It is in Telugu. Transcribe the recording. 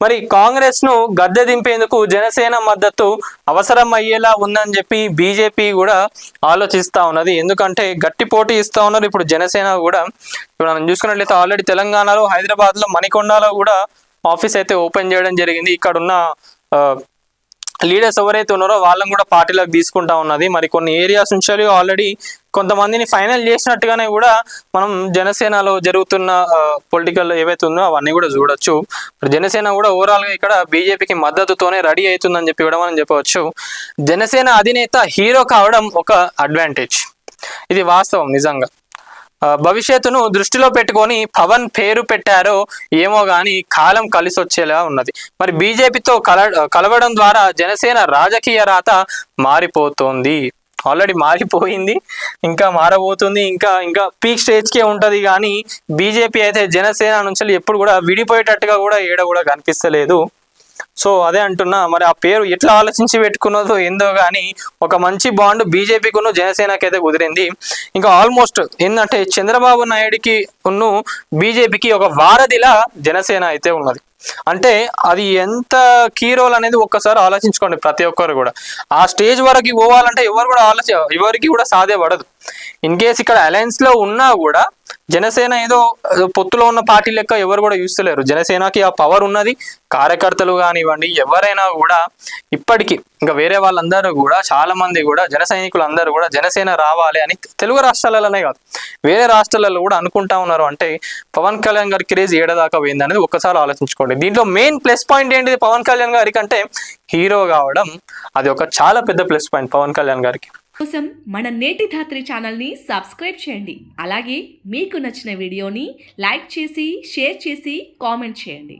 మరి కాంగ్రెస్ ను గద్దె దింపేందుకు జనసేన మద్దతు అవసరం అయ్యేలా ఉందని చెప్పి బీజేపీ కూడా ఆలోచిస్తా ఉన్నది. ఎందుకంటే గట్టి పోటీ ఇస్తా ఉన్నారు ఇప్పుడు జనసేన కూడా. ఇప్పుడు మనం చూసుకున్నట్లయితే ఆల్రెడీ తెలంగాణలో హైదరాబాద్ లో మణికొండలో కూడా ఆఫీస్ అయితే ఓపెన్ చేయడం జరిగింది. ఇక్కడ ఉన్న లీడర్స్ ఎవరైతే ఉన్నారో వాళ్ళని కూడా పార్టీలోకి తీసుకుంటా ఉన్నది. మరి కొన్ని ఏరియాస్ నుంచి ఆల్రెడీ కొంతమందిని ఫైనల్ చేసినట్టుగానే కూడా మనం జనసేనలో జరుగుతున్న పొలిటికల్ ఏవైతే ఉందో అవన్నీ కూడా చూడొచ్చు. జనసేన కూడా ఓవరాల్గా ఇక్కడ బీజేపీకి మద్దతుతోనే రెడీ అవుతుందని చెప్పి కూడా మనం చెప్పవచ్చు. జనసేన అధినేత హీరో కావడం ఒక అడ్వాంటేజ్, ఇది వాస్తవం నిజంగా. భవిష్యత్తును దృష్టిలో పెట్టుకొని పవన్ పేరు పెట్టారో ఏమో కానీ కాలం కలిసి వచ్చేలా ఉన్నది. మరి బీజేపీతో కలవడం ద్వారా జనసేన రాజకీయ రాత మారిపోతుంది, ఆల్రెడీ మారిపోయింది, ఇంకా మారబోతుంది, ఇంకా పీక్ స్టేజ్కే ఉంటుంది. కానీ బీజేపీ అయితే జనసేన నుంచి ఎప్పుడు కూడా విడిపోయేటట్టుగా కూడా ఏడ కూడా కనిపిస్తలేదు. సో అదే అంటున్నా, మరి ఆ పేరు ఎట్లా ఆలోచించి పెట్టుకున్నదో ఏందో కానీ ఒక మంచి బాండ్ బీజేపీకును జనసేనకి అయితే కుదిరింది. ఇంకా ఆల్మోస్ట్ ఏంటంటే చంద్రబాబు నాయుడికి ఉన్ను బీజేపీకి ఒక వారధిలా జనసేన అయితే ఉన్నది. అంటే అది ఎంత కీ రోల్ అనేది ఒక్కసారి ఆలోచించుకోండి ప్రతి ఒక్కరు కూడా. ఆ స్టేజ్ వరకు పోవాలంటే ఎవరికి కూడా సాధ్యపడదు. ఇన్ కేస్ ఇక్కడ అలయన్స్ లో ఉన్నా కూడా జనసేన ఏదో పొత్తులో ఉన్న పార్టీ లెక్క ఎవరు కూడా చూస్తలేరు. జనసేనకి ఆ పవర్ ఉన్నది. కార్యకర్తలు కానివ్వండి ఎవరైనా కూడా ఇప్పటికీ ఇంకా వేరే వాళ్ళందరూ కూడా చాలా మంది కూడా జన సైనికులు అందరూ కూడా జనసేన రావాలి అని తెలుగు రాష్ట్రాలలోనే కాదు వేరే రాష్ట్రాలలో కూడా అనుకుంటా ఉన్నారు. అంటే పవన్ కళ్యాణ్ గారి క్రేజ్ ఏడదాకా పోయింది అనేది ఒక్కసారి ఆలోచించుకోండి. దీంట్లో మెయిన్ ప్లస్ పాయింట్ ఏంటిది పవన్ కళ్యాణ్ గారికి అంటే హీరో కావడం, అది ఒక చాలా పెద్ద ప్లస్ పాయింట్ పవన్ కళ్యాణ్ గారికి. కోసం మన నేటి ధాత్రి ఛానల్ని సబ్స్క్రైబ్ చేయండి. అలాగే మీకు నచ్చిన వీడియోని లైక్ చేసి షేర్ చేసి కామెంట్ చేయండి.